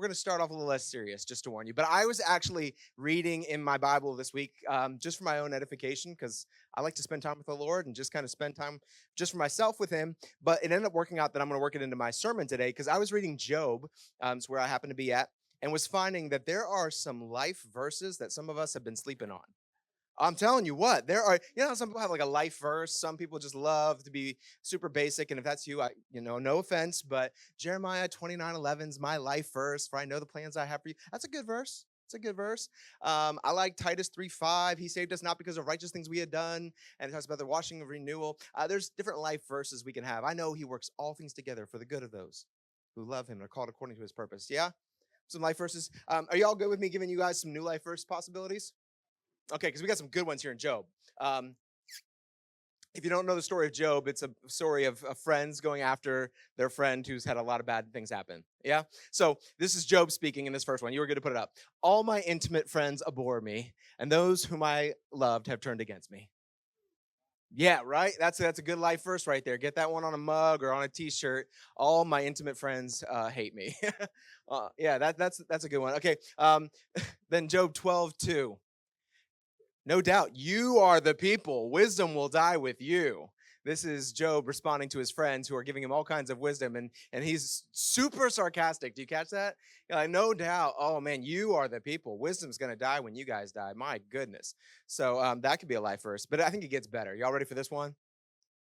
we're going to start off a little less serious, just to warn you. But I was actually reading in my Bible this week, just for my own edification, because I like to spend time with the Lord and just kind of spend time just for myself with Him. But it ended up working out that I'm going to work it into my sermon today, because I was reading Job, it's where I happen to be at, and was finding that there are some life verses that some of us have been sleeping on. I'm telling you what, there are, some people have like a life verse. Some people just love to be super basic. And if that's you, no offense, but Jeremiah 29:11 is my life verse, for I know the plans I have for you. That's a good verse. It's a good verse. I like Titus 3:5. He saved us not because of righteous things we had done. And it talks about the washing of renewal. There's different life verses we can have. I know He works all things together for the good of those who love Him and are called according to His purpose. Yeah? Some life verses. Are y'all good with me giving you guys some new life verse possibilities? Okay, because we got some good ones here in Job. Um, if you don't know the story of Job, it's a story of friends going after their friend who's had a lot of bad things happen. Yeah? So this is Job speaking in this first one. You were good to put it up. All my intimate friends abhor me, and those whom I loved have turned against me. Yeah, right? That's a good life verse right there. Get that one on a mug or on a t-shirt. All my intimate friends hate me. Yeah, that's a good one. Okay, then Job 12:2. No doubt, you are the people. Wisdom will die with you. This is Job responding to his friends who are giving him all kinds of wisdom, and he's super sarcastic. Do you catch that? Like, no doubt. Oh man, you are the people. Wisdom's gonna die when you guys die. My goodness. So that could be a life verse, but I think it gets better. Y'all ready for this one?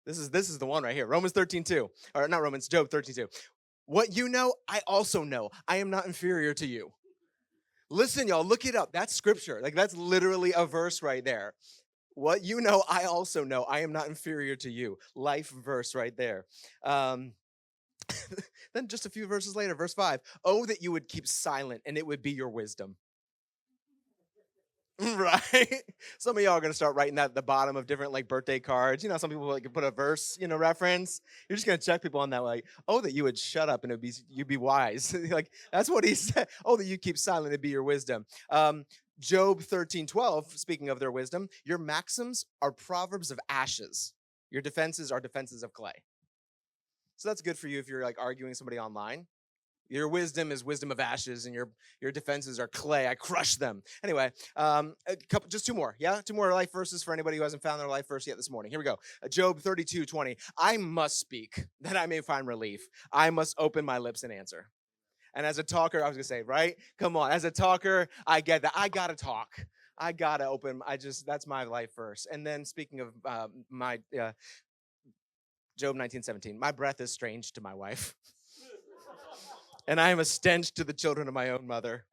This is the one right here. Romans 13:2, or not Romans, Job 13:2. What you know, I also know. I am not inferior to you. Listen, y'all, look it up. That's scripture. Like, that's literally a verse right there. What you know, I also know. I am not inferior to you. Life verse right there. Um, then just a few verses later, verse 5. Oh, that you would keep silent and it would be your wisdom. Right? Some of y'all are gonna start writing that at the bottom of different like birthday cards. Some people like put a verse, reference. You're just gonna check people on that, like, oh, that you would shut up and you'd be wise. Like that's what he said. Oh, that you keep silent, it'd be your wisdom. Job 13:12, speaking of their wisdom, your maxims are proverbs of ashes. Your defenses are defenses of clay. So that's good for you if you're like arguing somebody online. Your wisdom is wisdom of ashes, and your defenses are clay. I crush them. Anyway, just two more. Yeah, two more life verses for anybody who hasn't found their life verse yet this morning. Here we go. Job 32:20. I must speak that I may find relief. I must open my lips and answer. And as a talker, I was gonna say, right? Come on, as a talker, I get that. I gotta talk. I gotta open. That's my life verse. And then speaking of my Job 19:17. My breath is strange to my wife, and I am a stench to the children of my own mother.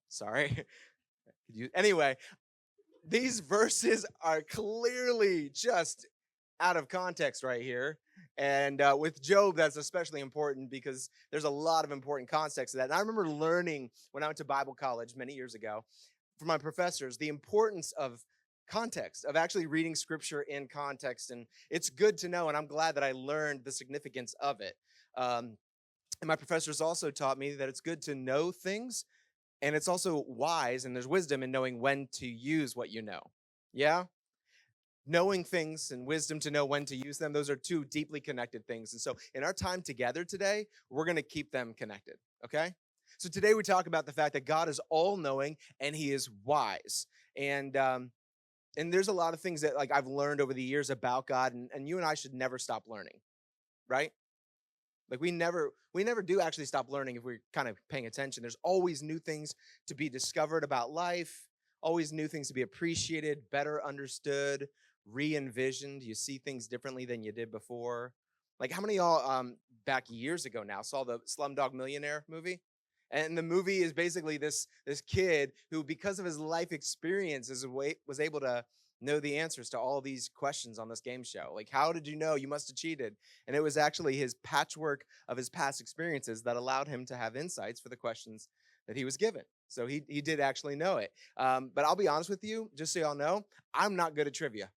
Sorry. Anyway, these verses are clearly just out of context right here. And with Job, that's especially important because there's a lot of important context to that. And I remember learning when I went to Bible college many years ago from my professors the importance of context, of actually reading scripture in context. And it's good to know. And I'm glad that I learned the significance of it. And my professors also taught me that it's good to know things, and it's also wise, and there's wisdom in knowing when to use what you know. Yeah? Knowing things and wisdom to know when to use them, those are two deeply connected things. And so in our time together today, we're going to keep them connected, okay? So today we talk about the fact that God is all-knowing and He is wise. And there's a lot of things that like I've learned over the years about God, and you and I should never stop learning, right? Like we never do actually stop learning if we're kind of paying attention. There's always new things to be discovered about life, always new things to be appreciated, better understood, re-envisioned. You see things differently than you did before. Like how many of y'all back years ago now saw the Slumdog Millionaire movie? And the movie is basically this kid who, because of his life experiences, was able to know the answers to all these questions on this game show. Like, how did you know? You must have cheated. And it was actually his patchwork of his past experiences that allowed him to have insights for the questions that he was given. So he did actually know it. But I'll be honest with you, just so y'all know, I'm not good at trivia.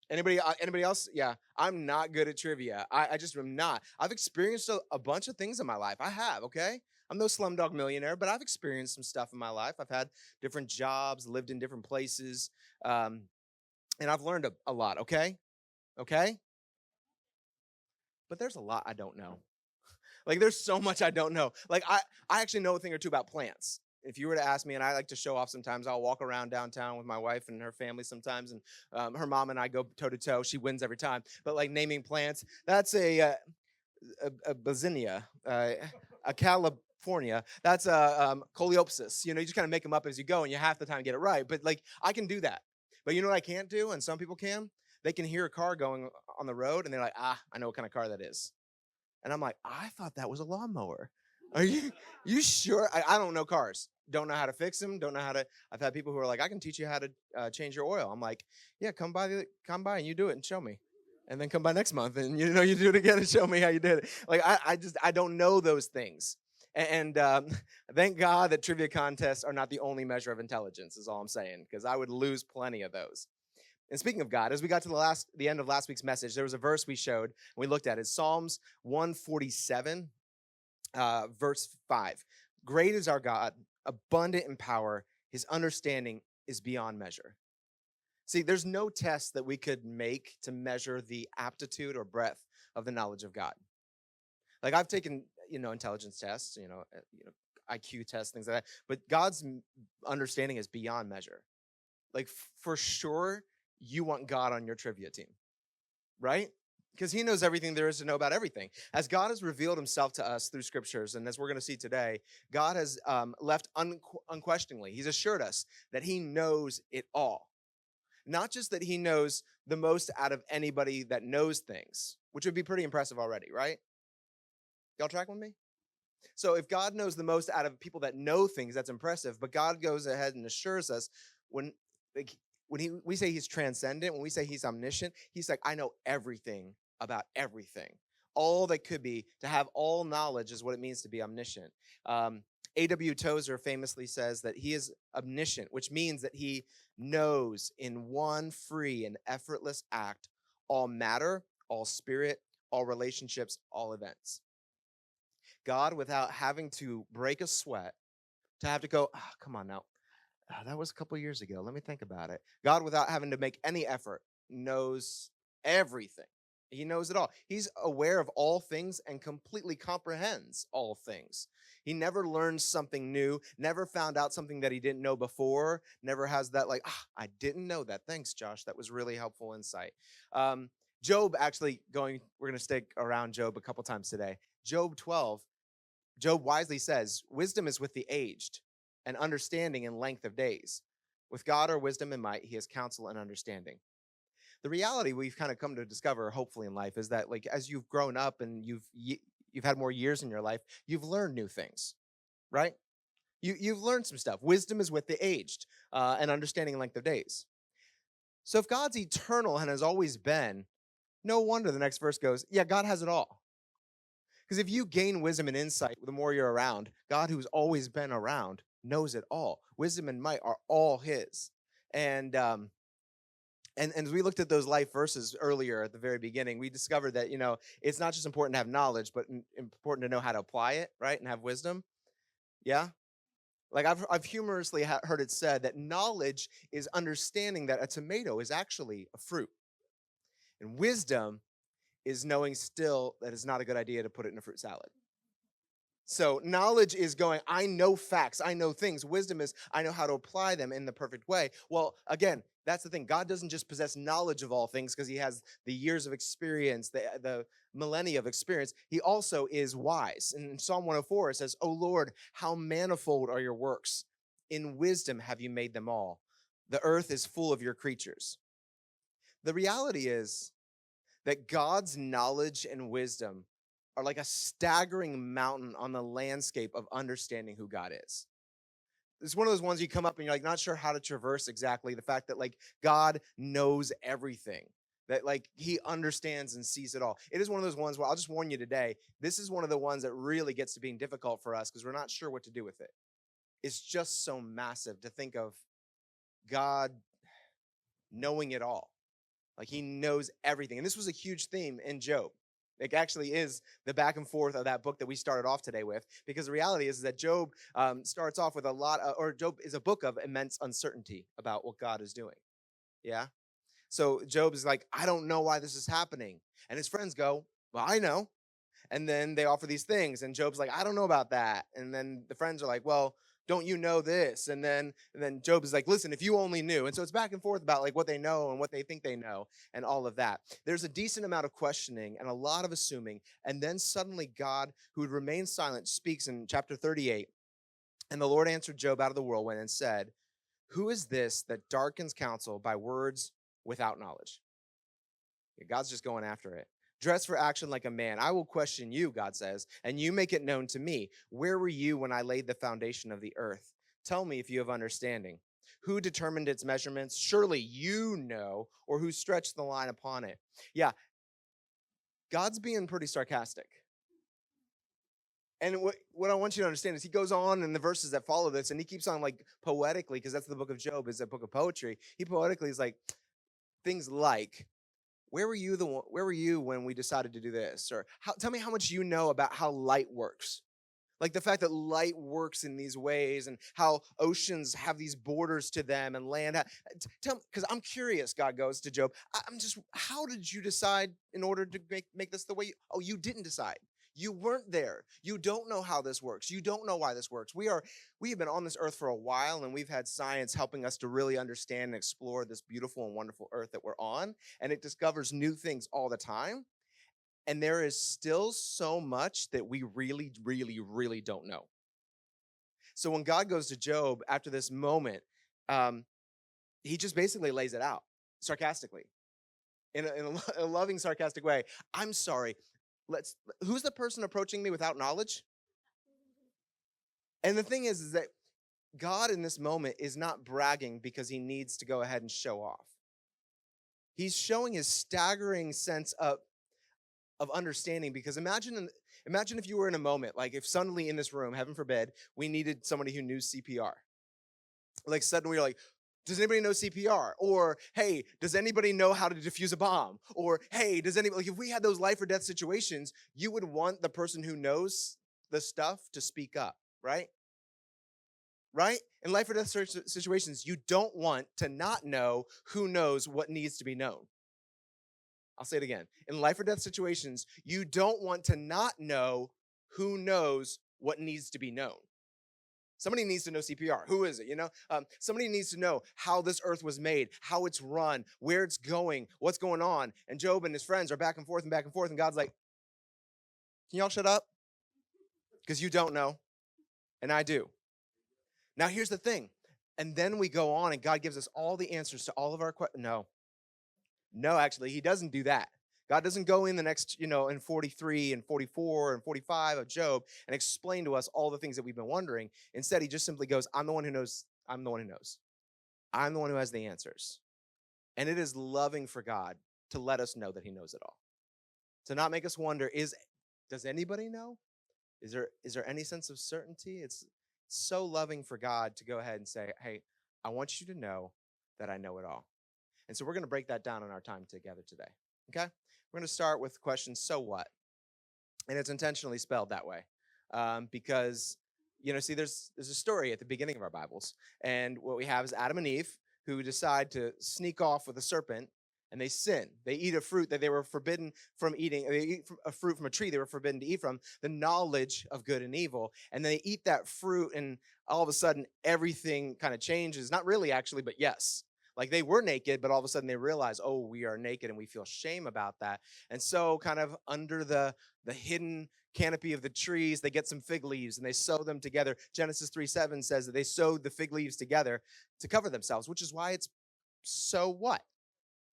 Anybody else? Yeah, I'm not good at trivia. I just am not. I've experienced a bunch of things in my life. I have, okay? I'm no slumdog millionaire, but I've experienced some stuff in my life. I've had different jobs, lived in different places, and I've learned a lot, okay? Okay? But there's a lot I don't know. Like there's so much I don't know. Like I actually know a thing or two about plants. If you were to ask me, and I like to show off sometimes, I'll walk around downtown with my wife and her family sometimes, and her mom and I go toe to toe. She wins every time. But like naming plants, that's a Bazinia, a California. That's a Coleopsis. You know, you just kind of make them up as you go, and you half the time get it right. But like, I can do that. But you know what I can't do, and some people can? They can hear a car going on the road, and they're like, I know what kind of car that is. And I'm like, I thought that was a lawnmower. Are you sure? I don't know cars. Don't know how to fix them. Don't know how to. I've had people who are like, I can teach you how to change your oil. I'm like, yeah, come by and you do it and show me, and then come by next month and you do it again and show me how you did it. Like I don't know those things. And thank God that trivia contests are not the only measure of intelligence. Is all I'm saying, because I would lose plenty of those. And speaking of God, as we got to the end of last week's message, there was a verse we showed and we looked at it. Psalms 147, verse 5. Great is our God, abundant in power. His understanding is beyond measure. See, there's no test that we could make to measure the aptitude or breadth of the knowledge of God. Like I've taken, intelligence tests, IQ tests, things like that. But God's understanding is beyond measure. Like for sure, you want God on your trivia team, right? Because he knows everything there is to know about everything. As God has revealed himself to us through scriptures, and as we're going to see today, God has left unquestioningly. He's assured us that he knows it all. Not just that he knows the most out of anybody that knows things, which would be pretty impressive already, right? Y'all track with me? So if God knows the most out of people that know things, that's impressive. But God goes ahead and assures us when we say he's transcendent, when we say he's omniscient, he's like, I know everything about everything. All that could be, to have all knowledge is what it means to be omniscient. A.W. Tozer famously says that he is omniscient, which means that he knows in one free and effortless act all matter, all spirit, all relationships, all events. God, without having to break a sweat, to have to go, come on now, that was a couple years ago. Let me think about it. God, without having to make any effort, knows everything. He knows it all. He's aware of all things and completely comprehends all things. He never learns something new, never found out something that he didn't know before, never has that like, I didn't know that. Thanks, Josh. That was really helpful insight. Job, actually we're going to stick around Job a couple times today. Job 12, Job wisely says, wisdom is with the aged, and understanding in length of days. With God are wisdom and might, he has counsel and understanding. The reality we've kind of come to discover, hopefully in life, is that like as you've grown up and you've had more years in your life, you've learned new things, right? You've learned some stuff. Wisdom is with the aged, and understanding in length of days. So if God's eternal and has always been, no wonder the next verse goes, yeah, God has it all. Because if you gain wisdom and insight, the more you're around, God, who's always been around, knows it all. Wisdom and might are all his. And as we looked at those life verses earlier at the very beginning, we discovered that, it's not just important to have knowledge, but important to know how to apply it, right? And have wisdom. Yeah? Like I've humorously heard it said that knowledge is understanding that a tomato is actually a fruit. And wisdom is knowing still that it's not a good idea to put it in a fruit salad. So knowledge is going, I know facts, I know things. Wisdom is, I know how to apply them in the perfect way. Well, again, that's the thing. God doesn't just possess knowledge of all things because he has the years of experience, the millennia of experience. He also is wise. In Psalm 104, it says, O Lord, how manifold are your works. In wisdom have you made them all. The earth is full of your creatures. The reality is that God's knowledge and wisdom are like a staggering mountain on the landscape of understanding who God is. It's one of those ones you come up and you're like not sure how to traverse exactly the fact that like God knows everything, that like he understands and sees it all. It is one of those ones where I'll just warn you today, this is one of the ones that really gets to being difficult for us because we're not sure what to do with it. It's just so massive to think of God knowing it all. Like he knows everything. And this was a huge theme in Job. It actually is the back and forth of that book that we started off today with, because the reality is that Job starts off with Job is a book of immense uncertainty about what God is doing. Yeah. So Job is like, I don't know why this is happening. And his friends go, well, I know. And then they offer these things, and Job's like, I don't know about that. And then the friends are like, well, don't you know this? And then Job is like, listen, if you only knew. And so it's back and forth about like what they know and what they think they know and all of that. There's a decent amount of questioning and a lot of assuming. And then suddenly God, who had remained silent, speaks in chapter 38. And the Lord answered Job out of the whirlwind and said, who is this that darkens counsel by words without knowledge? Yeah, God's just going after it. Dress for action like a man. I will question you, God says, and you make it known to me. Where were you when I laid the foundation of the earth? Tell me if you have understanding. Who determined its measurements? Surely you know, or who stretched the line upon it? Yeah, God's being pretty sarcastic. And what I want you to understand is he goes on in the verses that follow this, and he keeps on like poetically, because that's the book of Job, is a book of poetry. He poetically is like things like, where were you when we decided to do this? Or tell me how much you know about how light works. Like the fact that light works in these ways and how oceans have these borders to them and land. Tell me, because I'm curious, God goes to Job. I'm just, how did you decide in order to make this the way you didn't decide. You weren't there. You don't know how this works. You don't know why this works. We have been on this earth for a while, and we've had science helping us to really understand and explore this beautiful and wonderful earth that we're on, and it discovers new things all the time. And there is still so much that we really, really, really don't know. So when God goes to Job after this moment, he just basically lays it out sarcastically, in a loving, sarcastic way. I'm sorry. Who's the person approaching me without knowledge? And the thing is that God in this moment is not bragging because he needs to go ahead and show off. He's showing his staggering sense of understanding, because imagine if you were in a moment, like if suddenly in this room, heaven forbid, we needed somebody who knew CPR. Like suddenly you're like, does anybody know CPR? Or, hey, does anybody know how to defuse a bomb? Or, hey, does anybody, like if we had those life or death situations, you would want the person who knows the stuff to speak up, right? Right? In life or death situations, you don't want to not know who knows what needs to be known. I'll say it again. In life or death situations, you don't want to not know who knows what needs to be known. Somebody needs to know CPR. Who is it? Somebody needs to know how this earth was made, how it's run, where it's going, what's going on. And Job and his friends are back and forth. And God's like, can y'all shut up? Because you don't know. And I do. Now, here's the thing. And then we go on and God gives us all the answers to all of our questions. No, actually, he doesn't do that. God doesn't go in the next, in 43 and 44 and 45 of Job and explain to us all the things that we've been wondering. Instead, he just simply goes, I'm the one who knows. I'm the one who knows. I'm the one who has the answers. And it is loving for God to let us know that he knows it all. To not make us wonder, does anybody know? Is there any sense of certainty? It's so loving for God to go ahead and say, hey, I want you to know that I know it all. And so we're going to break that down in our time together today, okay? We're going to start with the question, so what? And it's intentionally spelled that way because, there's a story at the beginning of our Bibles. And what we have is Adam and Eve who decide to sneak off with a serpent, and they sin. They eat a fruit that they were forbidden from eating. They eat a fruit from a tree they were forbidden to eat from, the knowledge of good and evil. And they eat that fruit, and all of a sudden, everything kind of changes. Not really, actually, but yes. Like they were naked, but all of a sudden they realize, oh, we are naked, and we feel shame about that. And so kind of under the hidden canopy of the trees, they get some fig leaves and they sew them together. Genesis 3:7 says that they sewed the fig leaves together to cover themselves, which is why it's so what?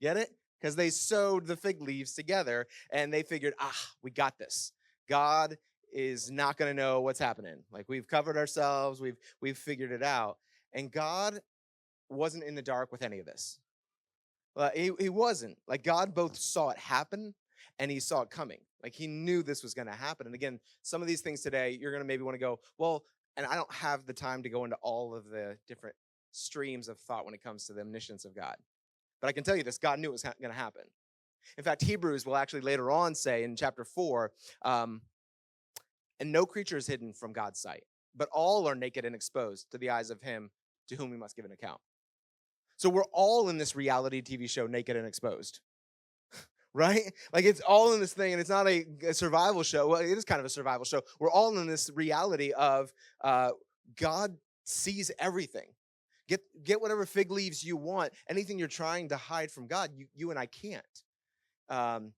Get it? Because they sewed the fig leaves together and they figured, we got this. God is not going to know what's happening. Like we've covered ourselves, we've figured it out. And God wasn't in the dark with any of this. He wasn't. Like God both saw it happen and he saw it coming. Like he knew this was going to happen. And again, some of these things today, you're going to maybe want to go, well, and I don't have the time to go into all of the different streams of thought when it comes to the omniscience of God. But I can tell you this, God knew it was going to happen. In fact, Hebrews will actually later on say in chapter 4, and no creature is hidden from God's sight, but all are naked and exposed to the eyes of him to whom we must give an account. So we're all in this reality TV show naked and exposed. right? Like it's all in this thing, and it's not a survival show. Well, it is kind of a survival show. We're all in this reality of uh, God sees everything. Get whatever fig leaves you want. Anything you're trying to hide from God, you and I can't. Um,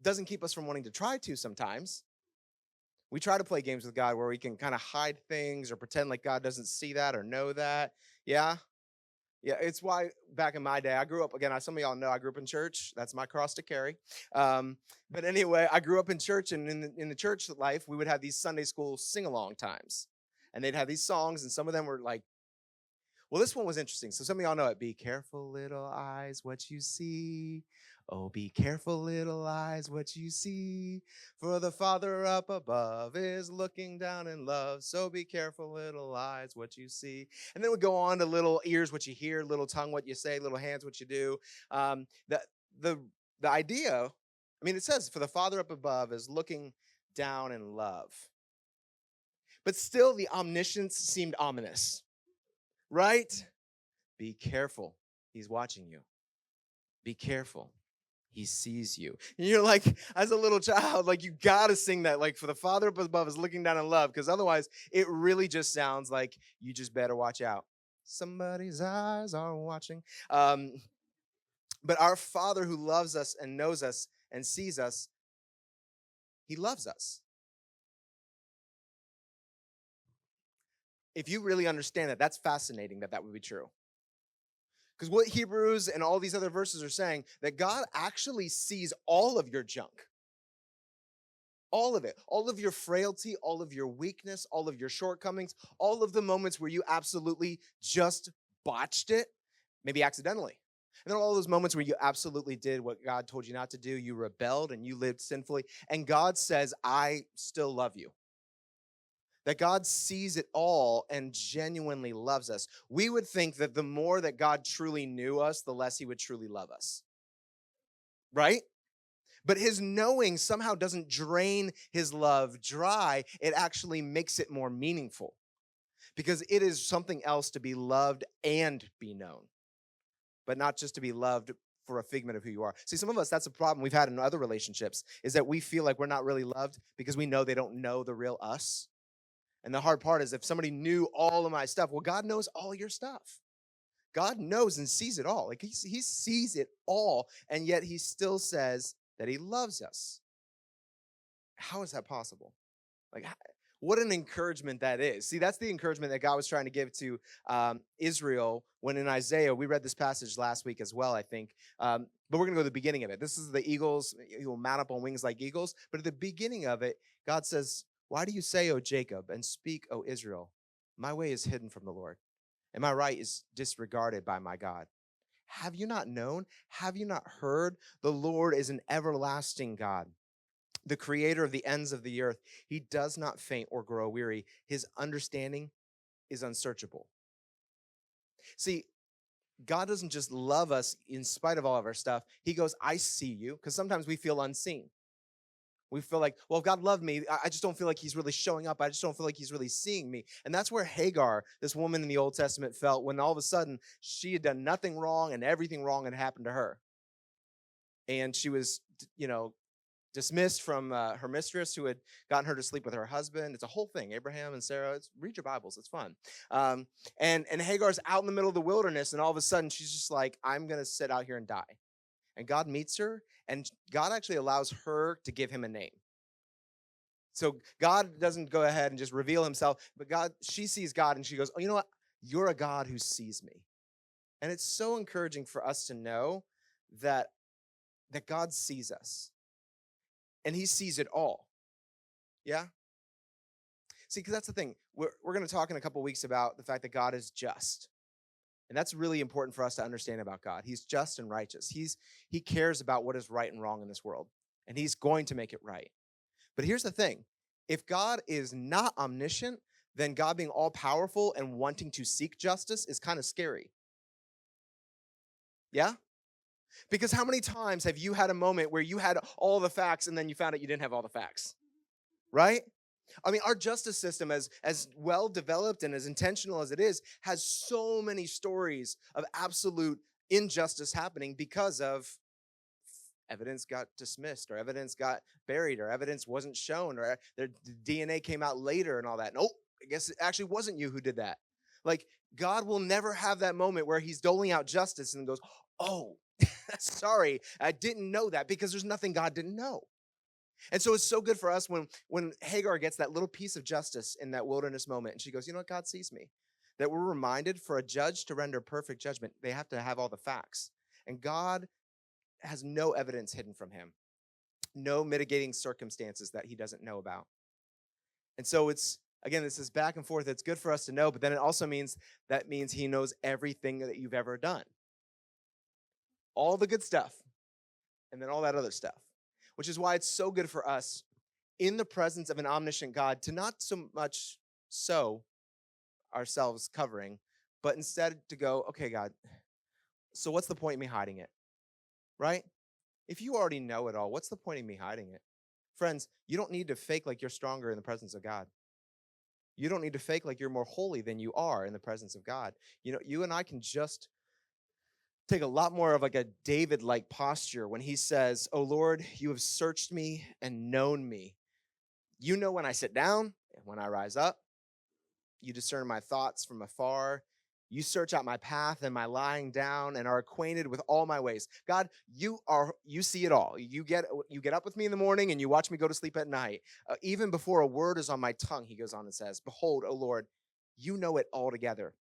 doesn't keep us from wanting to try to sometimes. We try to play games with God where we can kind of hide things or pretend like God doesn't see that or know that. Yeah. Yeah, it's why back in my day, I grew up, again, some of y'all know I grew up in church. That's my cross to carry. But anyway, I grew up in church, and in the church life, we would have these Sunday school sing-along times. And they'd have these songs, and some of them were like, well, this one was interesting. So some of y'all know it. Be careful, little eyes, what you see. Oh, be careful, little eyes, what you see. For the Father up above is looking down in love. So be careful, little eyes, what you see. And then we go on to little ears, what you hear, little tongue, what you say, little hands, what you do. Um, the, the, the idea, I mean, it says, for the Father up above is looking down in love. But still, the omniscience seemed ominous. Right? Be careful. He's watching you. Be careful. He sees you. And you're like, as a little child, like you gotta sing that, like for the Father up above is looking down in love, because otherwise it really just sounds like you just better watch out. Somebody's eyes are watching. But our Father who loves us and knows us and sees us, he loves us. If you really understand that, that's fascinating that would be true. Because what Hebrews and all these other verses are saying, that God actually sees all of your junk. All of it. All of your frailty, all of your weakness, all of your shortcomings, all of the moments where you absolutely just botched it, maybe accidentally. And then all those moments where you absolutely did what God told you not to do, you rebelled and you lived sinfully. And God says, I still love you. That God sees it all and genuinely loves us. We would think that the more that God truly knew us, the less he would truly love us. Right? But his knowing somehow doesn't drain his love dry. It actually makes it more meaningful. Because it is something else to be loved and be known. But not just to be loved for a figment of who you are. See, some of us, that's a problem we've had in other relationships, is that we feel like we're not really loved because we know they don't know the real us. And the hard part is if somebody knew all of my stuff, well, God knows all your stuff. God knows and sees it all. Like he sees it all, and yet he still says that he loves us. How is that possible? Like, what an encouragement that is. See, that's the encouragement that God was trying to give to Israel when in Isaiah, we read this passage last week as well, I think. But we're going to go to the beginning of it. This is the eagles, you will mount up on wings like eagles. But at the beginning of it, God says, why do you say, O Jacob, and speak, O Israel? My way is hidden from the Lord, and my right is disregarded by my God. Have you not known? Have you not heard? The Lord is an everlasting God, the creator of the ends of the earth. He does not faint or grow weary. His understanding is unsearchable. See, God doesn't just love us in spite of all of our stuff. He goes, I see you, because sometimes we feel unseen. We feel like, well, if God loved me, I just don't feel like he's really showing up. I just don't feel like he's really seeing me. And that's where Hagar, this woman in the Old Testament, felt when all of a sudden she had done nothing wrong and everything wrong had happened to her. And she was, dismissed from her mistress who had gotten her to sleep with her husband. It's a whole thing. Abraham and Sarah, read your Bibles. It's fun. And Hagar's out in the middle of the wilderness, and all of a sudden she's just like, I'm going to sit out here and die. And God meets her, and God actually allows her to give him a name. So God doesn't go ahead and just reveal himself, but she sees God, and she goes, oh, you know what? You're a God who sees me. And it's so encouraging for us to know that God sees us. And he sees it all. Yeah? See, because that's the thing. We're going to talk in a couple weeks about the fact that God is just. And that's really important for us to understand about God. He's just and righteous. He cares about what is right and wrong in this world. And he's going to make it right. But here's the thing. If God is not omniscient, then God being all-powerful and wanting to seek justice is kind of scary. Yeah? Because how many times have you had a moment where you had all the facts and then you found out you didn't have all the facts? Right? I mean, our justice system, as well developed and as intentional as it is, has so many stories of absolute injustice happening because of evidence got dismissed, or evidence got buried, or evidence wasn't shown, or their DNA came out later and all that. Nope, I guess it actually wasn't you who did that. Like, God will never have that moment where he's doling out justice and goes, oh, sorry, I didn't know that, because there's nothing God didn't know. And so it's so good for us when Hagar gets that little piece of justice in that wilderness moment, and she goes, you know what, God sees me. That we're reminded, for a judge to render perfect judgment, they have to have all the facts. And God has no evidence hidden from him, no mitigating circumstances that he doesn't know about. And so it's, again, this is back and forth. It's good for us to know, but then it also means he knows everything that you've ever done. All the good stuff, and then all that other stuff, which is why it's so good for us in the presence of an omniscient God to not so much so ourselves covering, but instead to go, okay, God, so what's the point in me hiding it? Right? If you already know it all, what's the point in me hiding it? Friends, you don't need to fake like you're stronger in the presence of God. You don't need to fake like you're more holy than you are in the presence of God. You know, you and I can just take a lot more of like a David-like posture when he says, oh Lord, you have searched me and known me. You know when I sit down and when I rise up. You discern my thoughts from afar. You search out my path and my lying down, and are acquainted with all my ways. God, you see it all. You get up with me in the morning, and you watch me go to sleep at night. Even before a word is on my tongue, he goes on and says, behold, O Lord, you know it all together.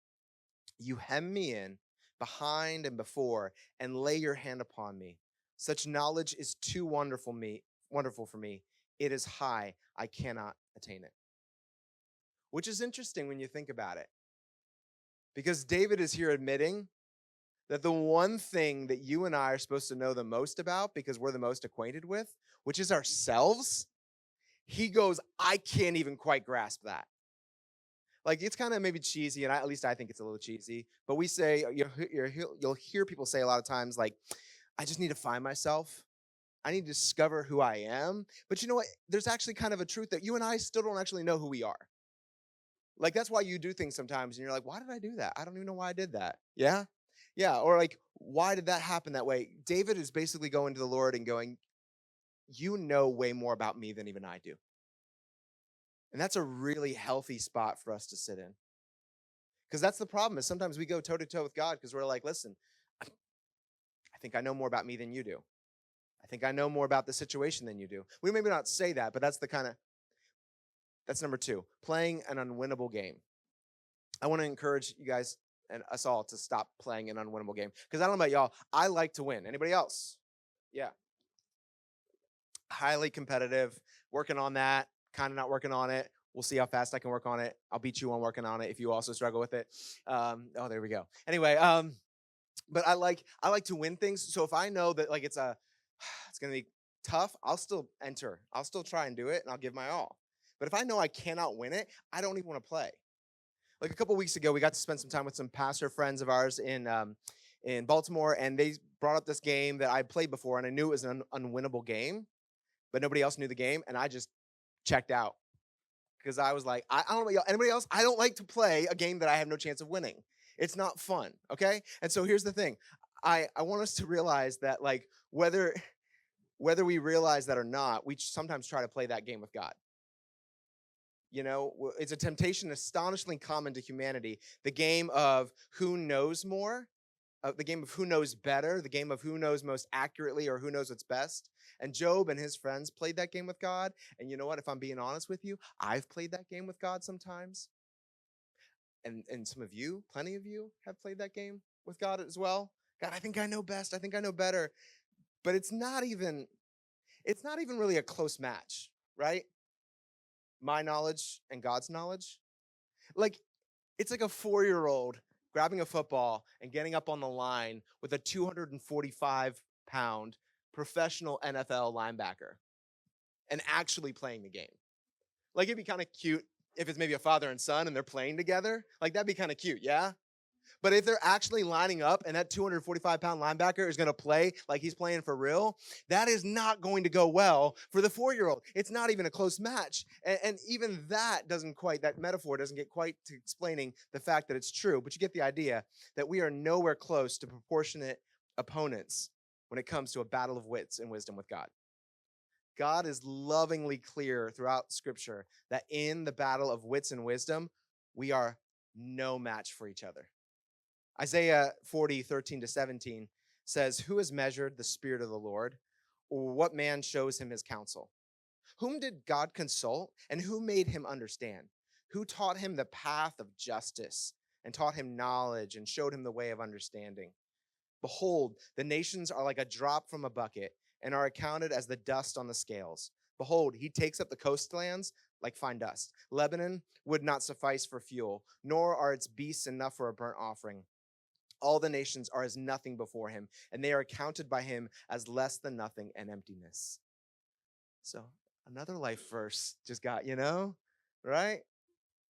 You hem me in behind and before, and lay your hand upon me. Such knowledge is too wonderful for me. It is high, I cannot attain it. Which is interesting when you think about it. Because David is here admitting that the one thing that you and I are supposed to know the most about, because we're the most acquainted with, which is ourselves, he goes, I can't even quite grasp that. Like, it's kind of maybe cheesy, and at least I think it's a little cheesy, but we say, you'll hear people say a lot of times, like, I just need to find myself. I need to discover who I am. But you know what? There's actually kind of a truth that you and I still don't actually know who we are. Like, that's why you do things sometimes, and you're like, why did I do that? I don't even know why I did that. Yeah? Yeah, or like, why did that happen that way? David is basically going to the Lord and going, you know way more about me than even I do. And that's a really healthy spot for us to sit in. Because that's the problem, is sometimes we go toe-to-toe with God because we're like, listen, I think I know more about me than you do. I think I know more about the situation than you do. We maybe not say that, but that's number 2, playing an unwinnable game. I want to encourage you guys and us all to stop playing an unwinnable game. Because I don't know about y'all, I like to win. Anybody else? Yeah. Highly competitive, working on that, kind of not working on it. We'll see how fast I can work on it. I'll beat you on working on it if you also struggle with it. There we go. Anyway, but I like to win things. So if I know that like it's going to be tough, I'll still enter. I'll still try and do it, and I'll give my all. But if I know I cannot win it, I don't even want to play. Like a couple weeks ago, we got to spend some time with some pastor friends of ours in Baltimore, and they brought up this game that I played before, and I knew it was an unwinnable game, but nobody else knew the game, and I just checked out because I was like, I don't know about anybody else. I don't like to play a game that I have no chance of winning. It's not fun, okay? And so here's the thing. I want us to realize that, like, whether we realize that or not, we sometimes try to play that game with God. You know, it's a temptation astonishingly common to humanity. The game of who knows more, the game of who knows better, the game of who knows most accurately or who knows what's best. And Job and his friends played that game with God. And you know what? If I'm being honest with you, I've played that game with God sometimes. And some of you, plenty of you, have played that game with God as well. God, I think I know best. I think I know better. But it's not even really a close match, right? My knowledge and God's knowledge. Like, it's like a 4-year-old grabbing a football and getting up on the line with a 245-pound professional NFL linebacker and actually playing the game. Like, it'd be kind of cute if it's maybe a father and son and they're playing together. Like, that'd be kind of cute, yeah? But if they're actually lining up and that 245-pound linebacker is going to play like he's playing for real, that is not going to go well for the 4-year-old. It's not even a close match. And even that metaphor doesn't get quite to explaining the fact that it's true. But you get the idea that we are nowhere close to proportionate opponents when it comes to a battle of wits and wisdom with God. God is lovingly clear throughout Scripture that in the battle of wits and wisdom, we are no match for each other. Isaiah 40:13-17 says, "Who has measured the Spirit of the Lord? Or what man shows him his counsel? Whom did God consult, and who made him understand? Who taught him the path of justice, and taught him knowledge, and showed him the way of understanding? Behold, the nations are like a drop from a bucket, and are accounted as the dust on the scales. Behold, he takes up the coastlands like fine dust. Lebanon would not suffice for fuel, nor are its beasts enough for a burnt offering. All the nations are as nothing before him, and they are accounted by him as less than nothing and emptiness." So another life verse just got, right?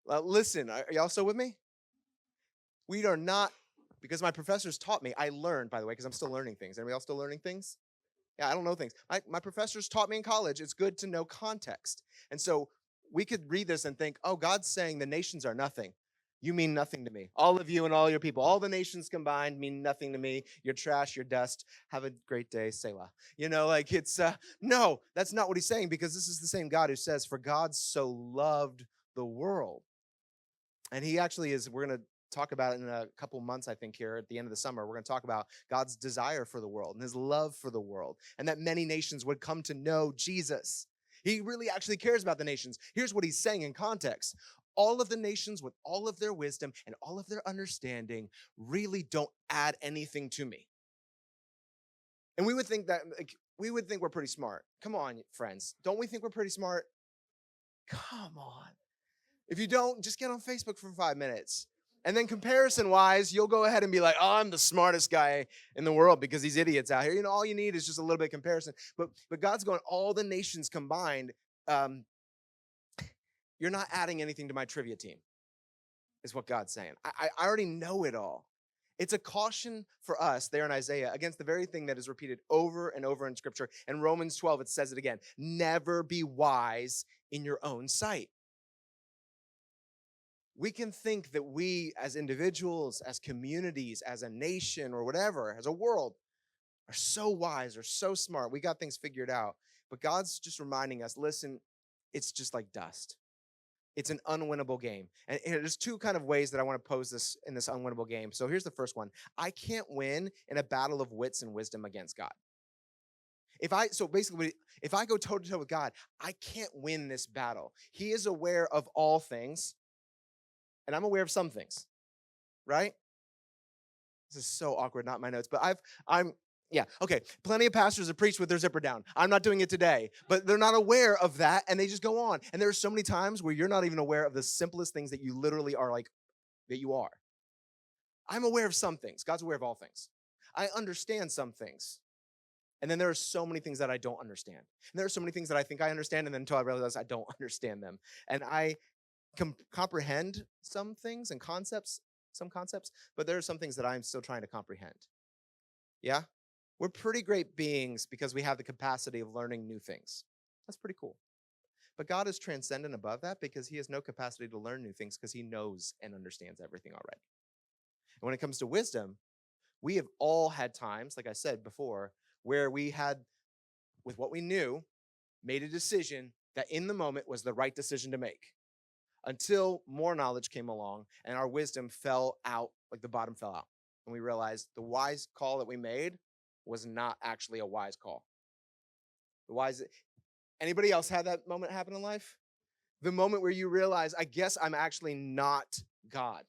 Well, listen, are y'all still with me? We are not, because my professors taught me, I learned, by the way, because I'm still learning things. Anybody else still learning things? Yeah, I don't know things. My professors taught me in college, it's good to know context. And so we could read this and think, oh, God's saying the nations are nothing. You mean nothing to me. All of you and all your people, all the nations combined mean nothing to me. You're trash, you're dust. Have a great day, Selah. No, that's not what he's saying, because this is the same God who says, for God so loved the world. And he actually is, we're going to talk about it in a couple months, I think, here at the end of the summer. We're going to talk about God's desire for the world and his love for the world, and that many nations would come to know Jesus. He really actually cares about the nations. Here's what he's saying in context. All of the nations, with all of their wisdom and all of their understanding, really don't add anything to me. And we would think we're pretty smart. Come on, friends. Don't we think we're pretty smart? Come on. If you don't, just get on Facebook for 5 minutes. And then comparison-wise, you'll go ahead and be like, oh, I'm the smartest guy in the world because these idiots out here. All you need is just a little bit of comparison. But God's going, all the nations combined, you're not adding anything to my trivia team, is what God's saying. I already know it all. It's a caution for us there in Isaiah against the very thing that is repeated over and over in Scripture. In Romans 12, it says it again. Never be wise in your own sight. We can think that we as individuals, as communities, as a nation, or whatever, as a world, are so wise or so smart. We got things figured out. But God's just reminding us, listen, it's just like dust. It's an unwinnable game. And there's two kind of ways that I want to pose this in this unwinnable game. So here's the first one. I can't win in a battle of wits and wisdom against God. If I go toe to toe with God, I can't win this battle. He is aware of all things, and I'm aware of some things, right? This is so awkward, not my notes, but plenty of pastors have preached with their zipper down. I'm not doing it today, but they're not aware of that, and they just go on. And there are so many times where you're not even aware of the simplest things that you literally are like, that you are. I'm aware of some things. God's aware of all things. I understand some things. And then there are so many things that I don't understand. And there are so many things that I think I understand, and then until I realize I don't understand them. And I comprehend some things and some concepts, but there are some things that I'm still trying to comprehend. Yeah? We're pretty great beings because we have the capacity of learning new things. That's pretty cool. But God is transcendent above that because he has no capacity to learn new things because he knows and understands everything already. And when it comes to wisdom, we have all had times, like I said before, where we had, with what we knew, made a decision that in the moment was the right decision to make, until more knowledge came along and our wisdom fell out, like the bottom fell out. And we realized the wise call that we made was not actually a wise call. Anybody else had that moment happen in life? The moment where you realize, I guess I'm actually not God.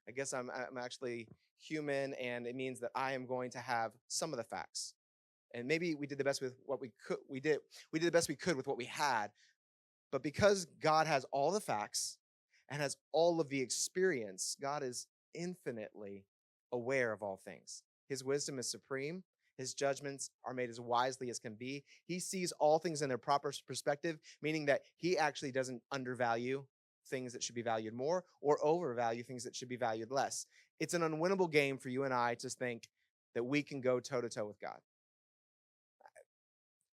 I guess I'm actually human, and it means that I am going to have some of the facts. And maybe we did the best with what we could. We did the best we could with what we had. But because God has all the facts and has all of the experience, God is infinitely aware of all things. His wisdom is supreme. His judgments are made as wisely as can be. He sees all things in their proper perspective, meaning that he actually doesn't undervalue things that should be valued more or overvalue things that should be valued less. It's an unwinnable game for you and I to think that we can go toe-to-toe with God.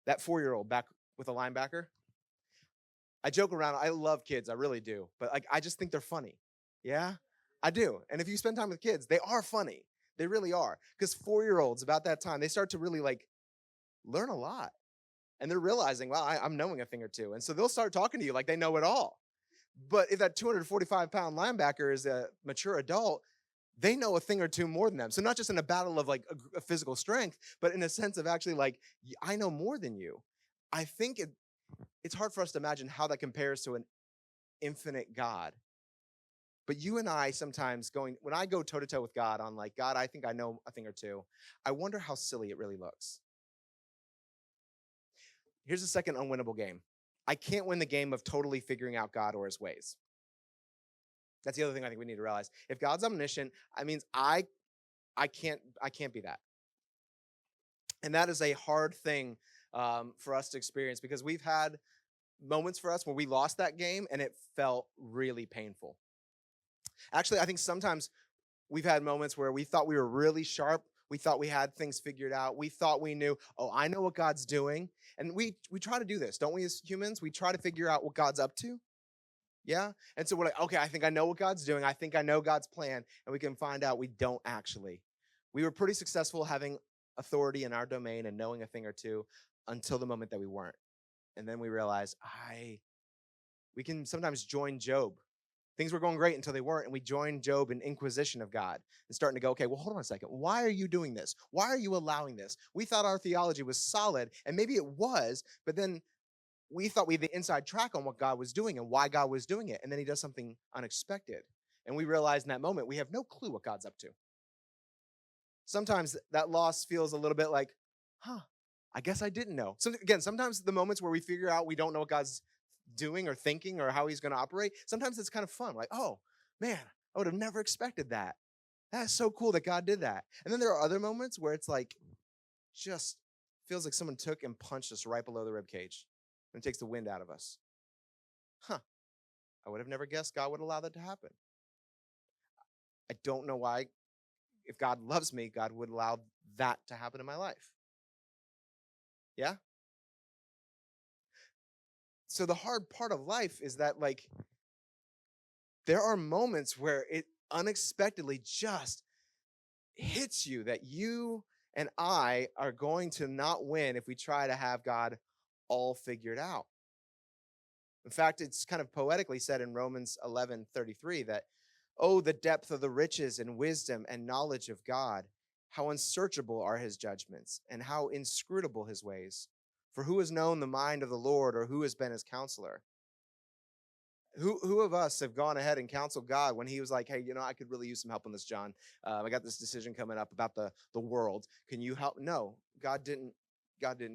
That 4-year-old back with a linebacker, I joke around. I love kids. I really do. But I just think they're funny. Yeah, I do. And if you spend time with kids, they are funny. They really are. Because 4-year-olds about that time, they start to really like learn a lot. And they're realizing, well, I'm knowing a thing or two. And so they'll start talking to you like they know it all. But if that 245-pound linebacker is a mature adult, they know a thing or two more than them. So not just in a battle of like a physical strength, but in a sense of actually like, I know more than you. I think it's hard for us to imagine how that compares to an infinite God. But you and I sometimes when I go toe to toe with God on like, God, I think I know a thing or two, I wonder how silly it really looks. Here's the second unwinnable game. I can't win the game of totally figuring out God or his ways. That's the other thing I think we need to realize. If God's omniscient, I means I can't be that. And that is a hard thing for us to experience because we've had moments for us where we lost that game and it felt really painful. Actually, I think sometimes we've had moments where we thought we were really sharp. We thought we had things figured out. We thought we knew, oh, I know what God's doing. And we try to do this, don't we, as humans? We try to figure out what God's up to. Yeah. And so we're like, okay, I think I know what God's doing. I think I know God's plan. And we can find out we don't actually. We were pretty successful having authority in our domain and knowing a thing or two until the moment that we weren't. And then we realized, we can sometimes join Job. Things were going great until they weren't, and we joined Job in inquisition of God and starting to go, okay, well, hold on a second. Why are you doing this? Why are you allowing this? We thought our theology was solid, and maybe it was, but then we thought we had the inside track on what God was doing and why God was doing it, and then he does something unexpected. And we realize in that moment, we have no clue what God's up to. Sometimes that loss feels a little bit like, I guess I didn't know. So again, sometimes the moments where we figure out we don't know what God's doing or thinking or how he's going to operate, sometimes it's kind of fun. Like, oh man, I would have never expected that. That's so cool that God did that. And then there are other moments where it's like, just feels like someone took and punched us right below the rib cage and it takes the wind out of us. I would have never guessed God would allow that to happen. I don't know why, if God loves me, God would allow that to happen in my life. Yeah? So the hard part of life is that like there are moments where it unexpectedly just hits you that you and I are going to not win if we try to have God all figured out. In fact, it's kind of poetically said in Romans 11:33 that, oh, the depth of the riches and wisdom and knowledge of God, how unsearchable are his judgments and how inscrutable his ways. For who has known the mind of the Lord, or who has been his counselor? Who of us have gone ahead and counseled God when he was like, hey, I could really use some help on this, John. I got this decision coming up about the world. Can you help? No, God didn't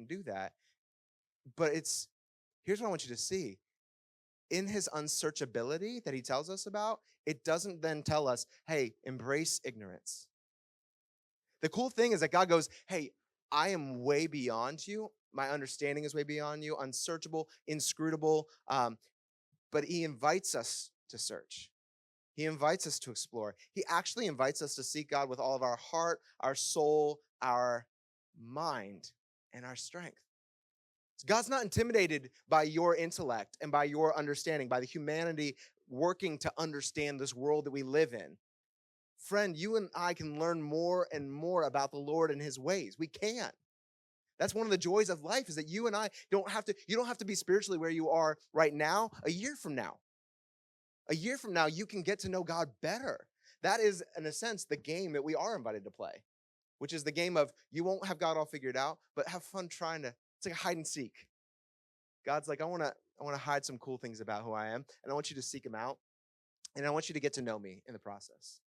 do that. But here's what I want you to see. In his unsearchability that he tells us about, it doesn't then tell us, hey, embrace ignorance. The cool thing is that God goes, hey, I am way beyond you. My understanding is way beyond you, unsearchable, inscrutable. But he invites us to search. He invites us to explore. He actually invites us to seek God with all of our heart, our soul, our mind, and our strength. God's not intimidated by your intellect and by your understanding, by the humanity working to understand this world that we live in. Friend, you and I can learn more and more about the Lord and his ways. We can. That's one of the joys of life, is that you and I you don't have to be spiritually where you are right now. A year from now, you can get to know God better. That is, in a sense, the game that we are invited to play, which is the game of you won't have God all figured out, but have fun it's like a hide and seek. God's like, I want to hide some cool things about who I am, and I want you to seek him out, and I want you to get to know me in the process.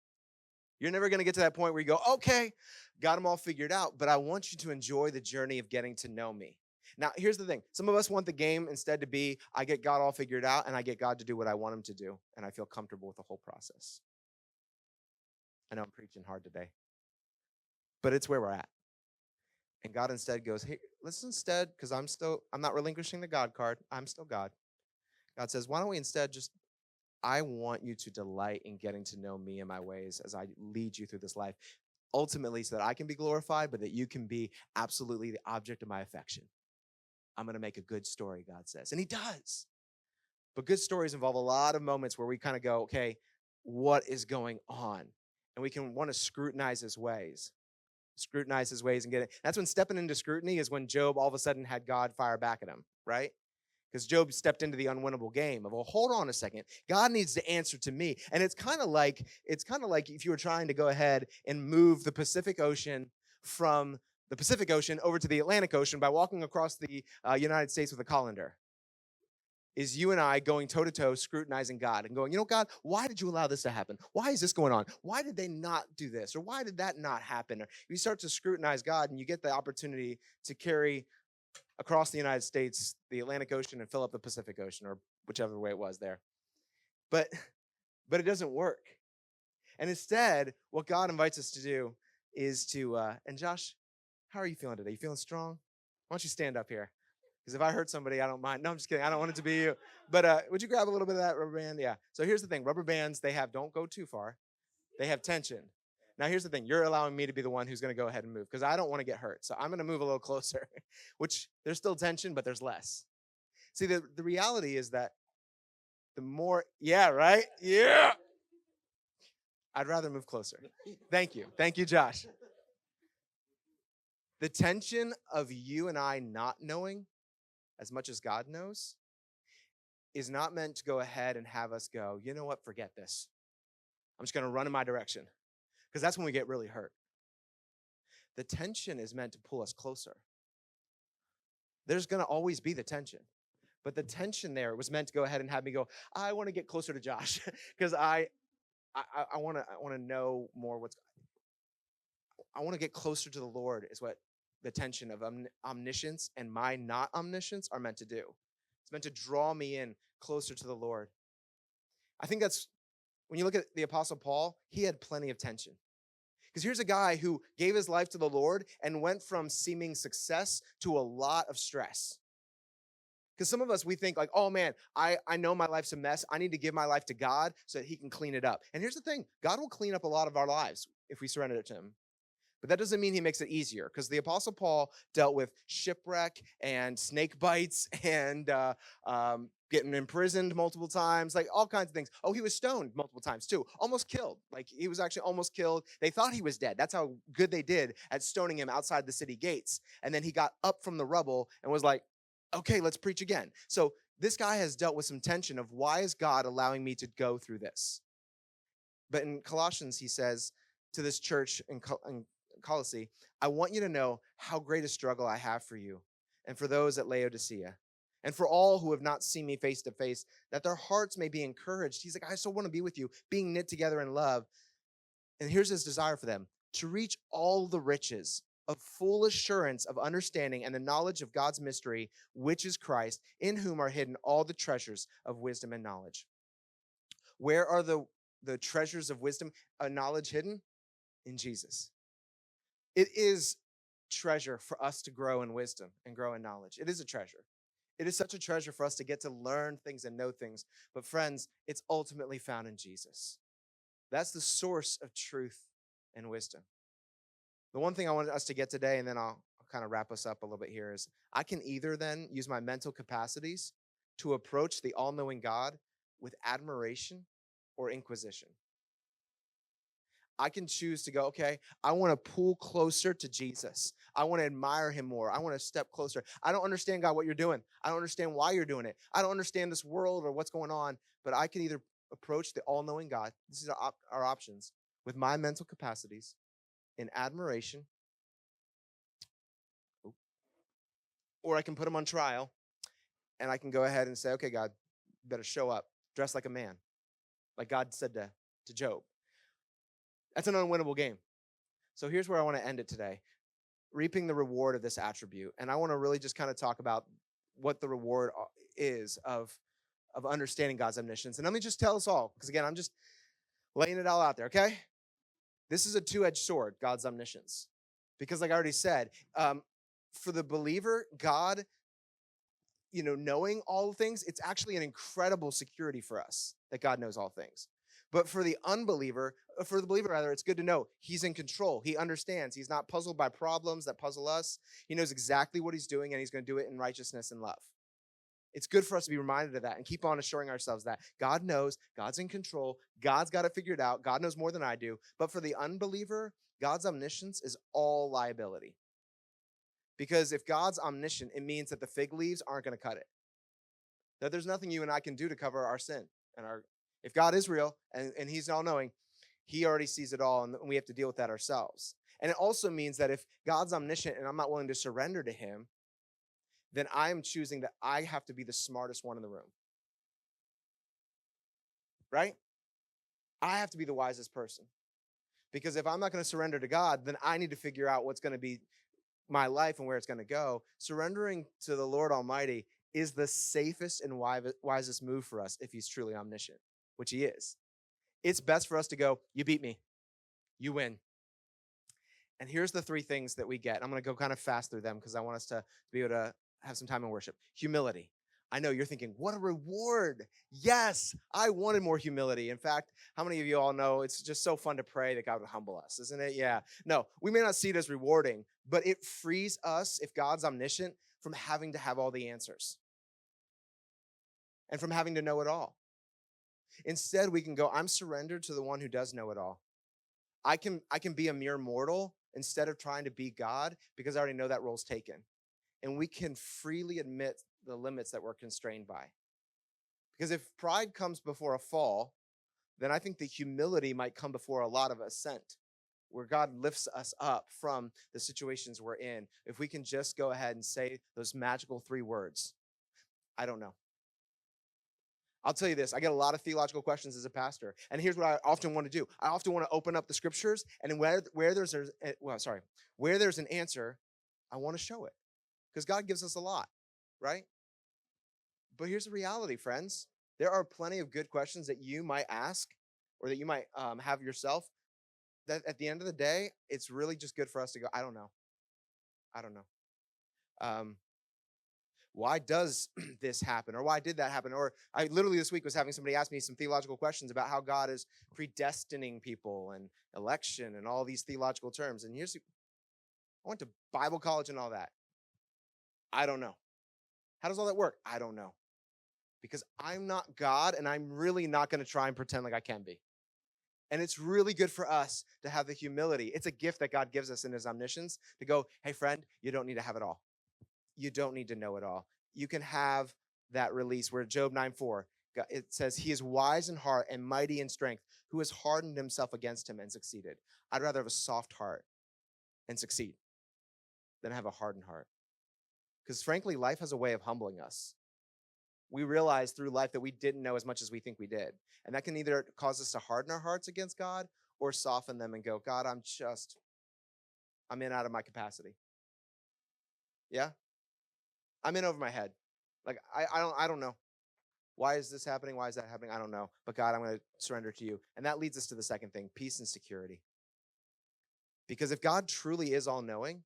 You're never going to get to that point where you go, okay, got them all figured out, but I want you to enjoy the journey of getting to know me. Now, here's the thing. Some of us want the game instead to be, I get God all figured out, and I get God to do what I want him to do, and I feel comfortable with the whole process. I know I'm preaching hard today, but it's where we're at. And God instead goes, hey, listen instead, because I'm not relinquishing the God card. I'm still God. God says, why don't we instead I want you to delight in getting to know me and my ways as I lead you through this life, ultimately so that I can be glorified, but that you can be absolutely the object of my affection. I'm going to make a good story, God says. And he does. But good stories involve a lot of moments where we kind of go, okay, what is going on? and we can want to scrutinize his ways. And get it. That's when stepping into scrutiny is when Job all of a sudden had God fire back at him, right? Because Job stepped into the unwinnable game of, well, hold on a second. God needs to answer to me. And it's kind of like if you were trying to go ahead and move the Pacific Ocean from the Pacific Ocean over to the Atlantic Ocean by walking across the United States with a colander. Is you and I going toe-to-toe, scrutinizing God and going, God, why did you allow this to happen? Why is this going on? Why did they not do this? Or why did that not happen? Or you start to scrutinize God, and you get the opportunity to carry across the United States the Atlantic Ocean and fill up the Pacific Ocean, or whichever way it was there. But it doesn't work. And instead, what God invites us to do is to, and Josh, how are you feeling today? You feeling strong? Why don't you stand up here? Because if I hurt somebody, I don't mind. No, I'm just kidding. I don't want it to be you. But would you grab a little bit of that rubber band? Yeah. So here's the thing. Rubber bands, don't go too far. They have tension. Now, here's the thing. You're allowing me to be the one who's going to go ahead and move because I don't want to get hurt. So I'm going to move a little closer, which there's still tension, but there's less. See, the reality is that the more, yeah, right? Yeah. I'd rather move closer. Thank you. Thank you, Josh. The tension of you and I not knowing as much as God knows is not meant to go ahead and have us go, you know what, forget this. I'm just going to run in my direction, because that's when we get really hurt. The tension is meant to pull us closer. There's going to always be the tension, but the tension there was meant to go ahead and have me go, I want to get closer to Josh because I want to know more I want to get closer to the Lord is what the tension of omniscience and my not omniscience are meant to do. It's meant to draw me in closer to the Lord. I think that's, when you look at the Apostle Paul, he had plenty of tension. Because here's a guy who gave his life to the Lord and went from seeming success to a lot of stress. Because some of us, we think like, oh man, I know my life's a mess. I need to give my life to God so that he can clean it up. And here's the thing. God will clean up a lot of our lives if we surrender it to him. But that doesn't mean he makes it easier, because the Apostle Paul dealt with shipwreck and snake bites and getting imprisoned multiple times, like all kinds of things. Oh, he was stoned multiple times too, almost killed. Like he was actually almost killed. They thought he was dead. That's how good they did at stoning him outside the city gates. And then he got up from the rubble and was like, okay, let's preach again. So this guy has dealt with some tension of, why is God allowing me to go through this? But in Colossians, he says to this church in Colossae, I want you to know how great a struggle I have for you and for those at Laodicea and for all who have not seen me face to face, that their hearts may be encouraged. He's like, I still want to be with you, being knit together in love. And here's his desire for them: to reach all the riches of full assurance of understanding and the knowledge of God's mystery, which is Christ, in whom are hidden all the treasures of wisdom and knowledge. Where are the treasures of wisdom and knowledge hidden? In Jesus. It is treasure for us to grow in wisdom and grow in knowledge. It is a treasure. It is such a treasure for us to get to learn things and know things. But friends, it's ultimately found in Jesus. That's the source of truth and wisdom. The one thing I want us to get today, and then I'll kind of wrap us up a little bit here, is I can either then use my mental capacities to approach the all-knowing God with admiration or inquisition. I can choose to go, okay, I want to pull closer to Jesus. I want to admire him more. I want to step closer. I don't understand, God, what you're doing. I don't understand why you're doing it. I don't understand this world or what's going on, but I can either approach the all-knowing God, this is our options, with my mental capacities in admiration, or I can put him on trial, and I can go ahead and say, okay, God, you better show up, dress like a man, like God said to Job. That's an unwinnable game. So here's where I want to end it today. Reaping the reward of this attribute. And I want to really just kind of talk about what the reward is of understanding God's omniscience. And let me just tell us all, because again, I'm just laying it all out there, okay? This is a two-edged sword, God's omniscience. Because like I already said, for the believer, God, knowing all things, it's actually an incredible security for us that God knows all things. But for the believer, it's good to know he's in control. He understands. He's not puzzled by problems that puzzle us. He knows exactly what he's doing, and he's going to do it in righteousness and love. It's good for us to be reminded of that and keep on assuring ourselves that God knows, God's in control, God's got it figured out, God knows more than I do. But for the unbeliever, God's omniscience is all liability. Because if God's omniscient, it means that the fig leaves aren't going to cut it. That there's nothing you and I can do to cover our sin. And if God is real and he's all knowing, he already sees it all, and we have to deal with that ourselves. And it also means that if God's omniscient and I'm not willing to surrender to him, then I am choosing that I have to be the smartest one in the room. Right? I have to be the wisest person. Because if I'm not going to surrender to God, then I need to figure out what's going to be my life and where it's going to go. Surrendering to the Lord Almighty is the safest and wisest move for us if he's truly omniscient, which he is. It's best for us to go, you beat me. You win. And here's the three things that we get. I'm going to go kind of fast through them because I want us to be able to have some time in worship. Humility. I know you're thinking, what a reward. Yes, I wanted more humility. In fact, how many of you all know it's just so fun to pray that God would humble us, isn't it? Yeah. No, we may not see it as rewarding, but it frees us, if God's omniscient, from having to have all the answers and from having to know it all. Instead, we can go, I'm surrendered to the one who does know it all. I can be a mere mortal instead of trying to be God because I already know that role's taken. And we can freely admit the limits that we're constrained by. Because if pride comes before a fall, then I think the humility might come before a lot of ascent, where God lifts us up from the situations we're in. If we can just go ahead and say those magical three words, I don't know. I'll tell you this, I get a lot of theological questions as a pastor, and here's what I often want to do. I often want to open up the scriptures, and where there's an answer, I want to show it, because God gives us a lot, right? But here's the reality, friends. There are plenty of good questions that you might ask, or that you might have yourself, that at the end of the day, it's really just good for us to go, I don't know. I don't know. Why does this happen? Or why did that happen? Or I literally this week was having somebody ask me some theological questions about how God is predestining people and election and all these theological terms. And I went to Bible college and all that. I don't know. How does all that work? I don't know. Because I'm not God, and I'm really not going to try and pretend like I can be. And it's really good for us to have the humility. It's a gift that God gives us in his omniscience to go, hey, friend, you don't need to have it all. You don't need to know it all. You can have that release where Job 9:4, it says, he is wise in heart and mighty in strength, who has hardened himself against him and succeeded. I'd rather have a soft heart and succeed than have a hardened heart. Because frankly, life has a way of humbling us. We realize through life that we didn't know as much as we think we did. And that can either cause us to harden our hearts against God or soften them and go, God, I'm in out of my capacity. Yeah? I'm in over my head. Like, I don't know. Why is this happening? Why is that happening? I don't know. But God, I'm going to surrender to you. And that leads us to the second thing, peace and security. Because if God truly is all-knowing,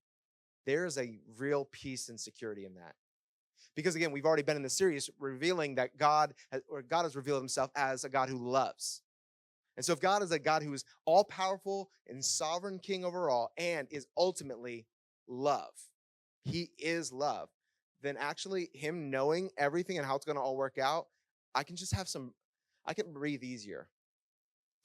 there is a real peace and security in that. Because again, we've already been in the series revealing that God has revealed himself as a God who loves. And so if God is a God who is all-powerful and sovereign king over all and is ultimately love, he is love, then actually him knowing everything and how it's going to all work out, I can breathe easier.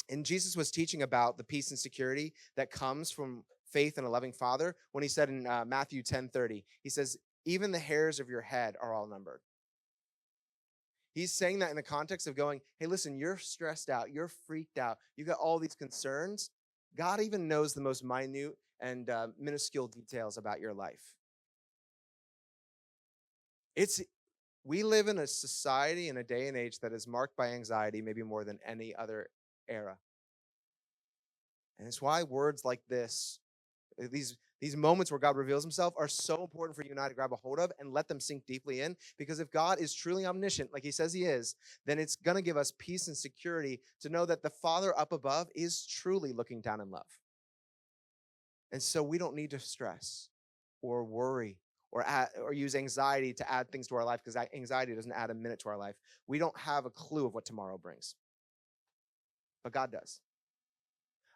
And Jesus was teaching about the peace and security that comes from faith in a loving Father when he said in Matthew 10:30, he says, even the hairs of your head are all numbered. He's saying that in the context of going, hey, listen, you're stressed out, you're freaked out, you got all these concerns. God even knows the most minute and minuscule details about your life. We live in a society in a day and age that is marked by anxiety, maybe more than any other era. And it's why words like this, these moments where God reveals himself, are so important for you and I to grab a hold of and let them sink deeply in. Because if God is truly omniscient, like he says he is, then it's going to give us peace and security to know that the Father up above is truly looking down in love. And so we don't need to stress or worry or use anxiety to add things to our life, because anxiety doesn't add a minute to our life. We don't have a clue of what tomorrow brings. But God does.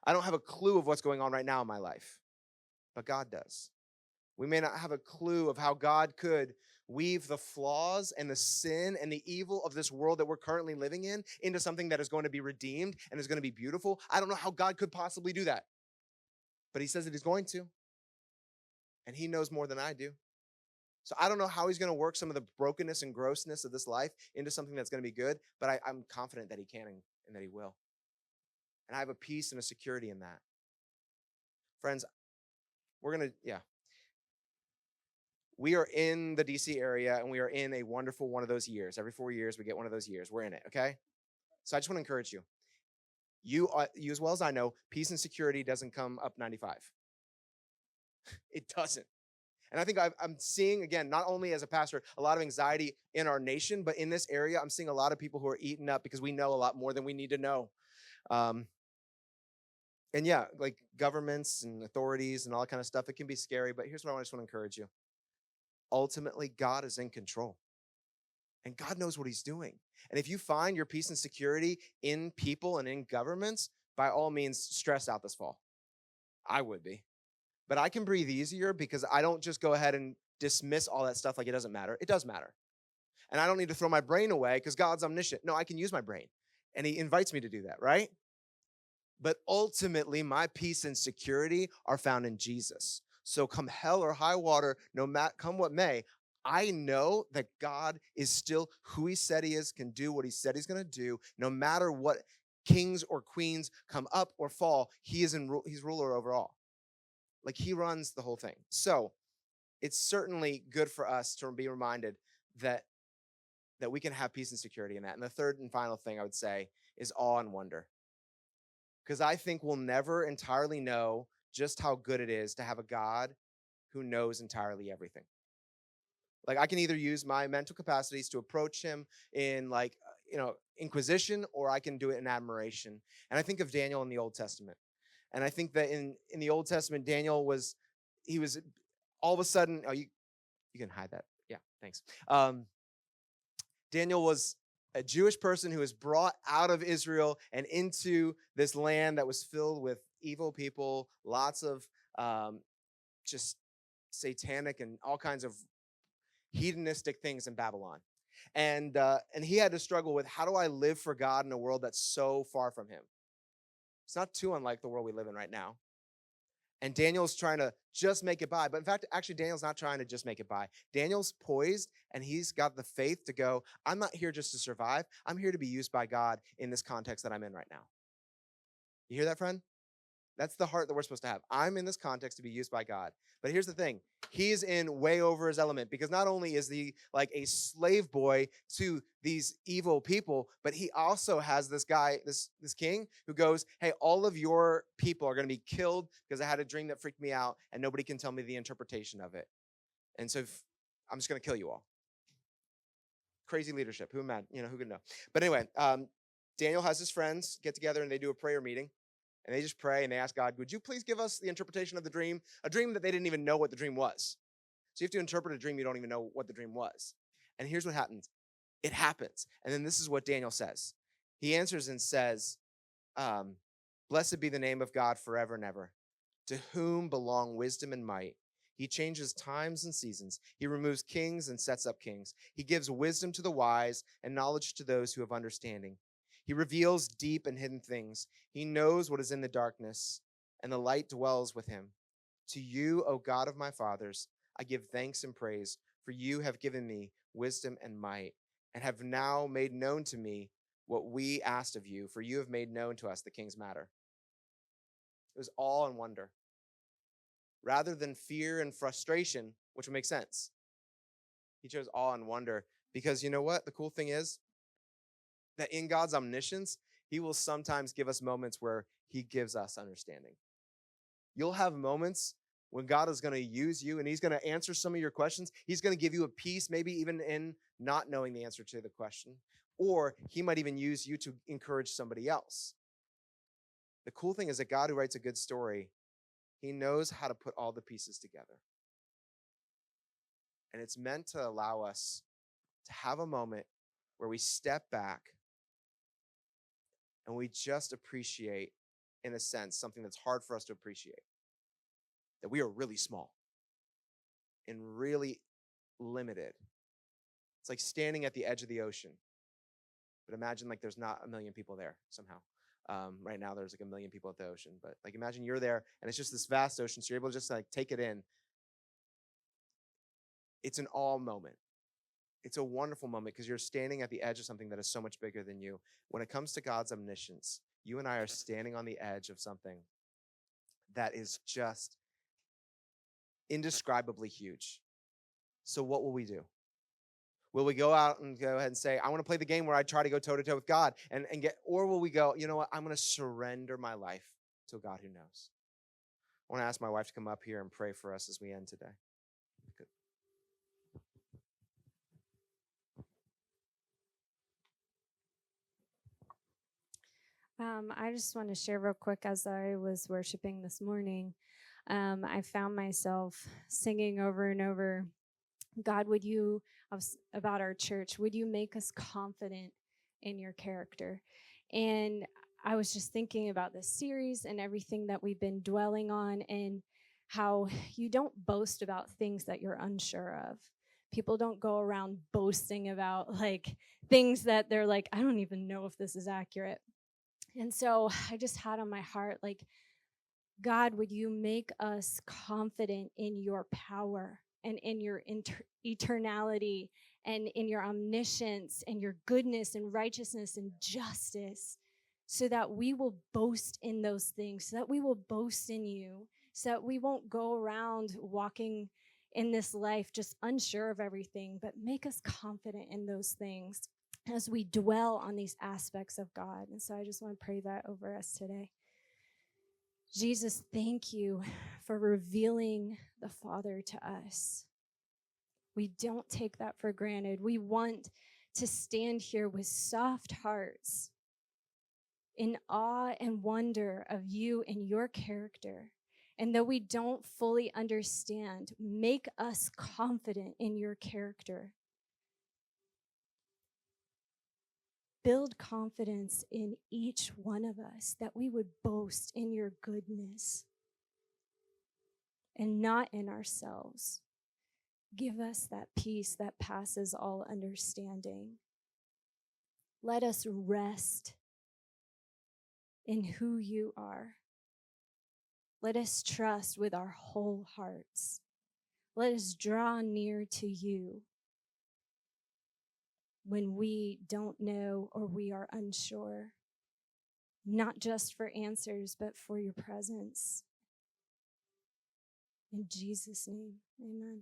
I don't have a clue of what's going on right now in my life. But God does. We may not have a clue of how God could weave the flaws and the sin and the evil of this world that we're currently living in into something that is going to be redeemed and is going to be beautiful. I don't know how God could possibly do that, but he says that he's going to, and he knows more than I do. So I don't know how he's going to work some of the brokenness and grossness of this life into something that's going to be good, but I'm confident that he can and that he will. And I have a peace and a security in that. Friends, we're going to, we are in the DC area and we are in a wonderful one of those years. Every 4 years, we get one of those years. We're in it, okay? So I just want to encourage you. You as well as I know, peace and security doesn't come up 95. It doesn't. And I think I'm seeing, again, not only as a pastor, a lot of anxiety in our nation, but in this area, I'm seeing a lot of people who are eaten up because we know a lot more than we need to know. And yeah, like governments and authorities and all that kind of stuff, it can be scary. But here's what I just want to encourage you. Ultimately, God is in control. And God knows what he's doing. And if you find your peace and security in people and in governments, by all means, stress out this fall. I would be. But I can breathe easier because I don't just go ahead and dismiss all that stuff like it doesn't matter. It does matter. And I don't need to throw my brain away because God's omniscient. No, I can use my brain. And he invites me to do that, right? But ultimately, my peace and security are found in Jesus. So come hell or high water, no matter come what may, I know that God is still who he said he is, can do what he said he's going to do, no matter what kings or queens come up or fall. He's ruler over all. Like he runs the whole thing. So it's certainly good for us to be reminded that we can have peace and security in that. And the third and final thing I would say is awe and wonder. Because I think we'll never entirely know just how good it is to have a God who knows entirely everything. Like I can either use my mental capacities to approach him in inquisition, or I can do it in admiration. And I think of Daniel in the Old Testament. And I think that in the Old Testament, Daniel was all of a sudden, you can hide that. Yeah, thanks. Daniel was a Jewish person who was brought out of Israel and into this land that was filled with evil people, lots of just satanic and all kinds of hedonistic things in Babylon. And he had to struggle with, how do I live for God in a world that's so far from him? It's not too unlike the world we live in right now. And Daniel's trying to just make it by. But in fact, actually, Daniel's not trying to just make it by. Daniel's poised, and he's got the faith to go, I'm not here just to survive. I'm here to be used by God in this context that I'm in right now. You hear that, friend? That's the heart that we're supposed to have. I'm in this context to be used by God. But here's the thing. He's in way over his element, because not only is he like a slave boy to these evil people, but he also has this guy, this king, who goes, hey, all of your people are going to be killed because I had a dream that freaked me out and nobody can tell me the interpretation of it. And so I'm just going to kill you all. Crazy leadership. Who could know? But anyway, Daniel has his friends get together and they do a prayer meeting. And they just pray and they ask God, would you please give us the interpretation of the dream? A dream that they didn't even know what the dream was. So you have to interpret a dream you don't even know what the dream was. And here's what happens. It happens. And then this is what Daniel says. He answers and says, blessed be the name of God forever and ever, to whom belong wisdom and might. He changes times and seasons. He removes kings and sets up kings. He gives wisdom to the wise and knowledge to those who have understanding. He reveals deep and hidden things. He knows what is in the darkness, and the light dwells with him. To you, O God of my fathers, I give thanks and praise, for you have given me wisdom and might, and have now made known to me what we asked of you, for you have made known to us the king's matter. It was awe and wonder. Rather than fear and frustration, which would make sense, he chose awe and wonder, because you know what? The cool thing is, that in God's omniscience, he will sometimes give us moments where he gives us understanding. You'll have moments when God is going to use you and he's going to answer some of your questions. He's going to give you a peace, maybe even in not knowing the answer to the question, or he might even use you to encourage somebody else. The cool thing is that God, who writes a good story, he knows how to put all the pieces together. And it's meant to allow us to have a moment where we step back and we just appreciate, in a sense, something that's hard for us to appreciate. That we are really small. and really limited. It's like standing at the edge of the ocean. But imagine like there's not a million people there somehow. Right now there's like a million people at the ocean, but like imagine you're there and it's just this vast ocean, so you're able to just like take it in. It's an awe moment. It's a wonderful moment because you're standing at the edge of something that is so much bigger than you. When it comes to God's omniscience, you and I are standing on the edge of something that is just indescribably huge. So what will we do? Will we go out and go ahead and say, I want to play the game where I try to go toe to toe with God and get, or will we go, you know what, I'm going to surrender my life to a God who knows? I want to ask my wife to come up here and pray for us as we end today. Good. I just want to share real quick as I was worshiping this morning. I found myself singing over and over, God, would you, about our church, would you make us confident in your character? And I was just thinking about this series and everything that we've been dwelling on and how you don't boast about things that you're unsure of. People don't go around boasting about like things that they're like, I don't even know if this is accurate. And so I just had on my heart, like, God, would you make us confident in your power and in your eternality and in your omniscience and your goodness and righteousness and justice, so that we will boast in those things, so that we will boast in you, so that we won't go around walking in this life just unsure of everything, but make us confident in those things as we dwell on these aspects of God. And so I just want to pray that over us today. Jesus, thank you for revealing the Father to us. We don't take that for granted. We want to stand here with soft hearts in awe and wonder of you and your character. And though we don't fully understand, make us confident in your character. Build confidence in each one of us, that we would boast in your goodness and not in ourselves. Give us that peace that passes all understanding. Let us rest in who you are. Let us trust with our whole hearts. Let us draw near to you when we don't know or we are unsure, not just for answers, but for your presence. In Jesus' name, amen.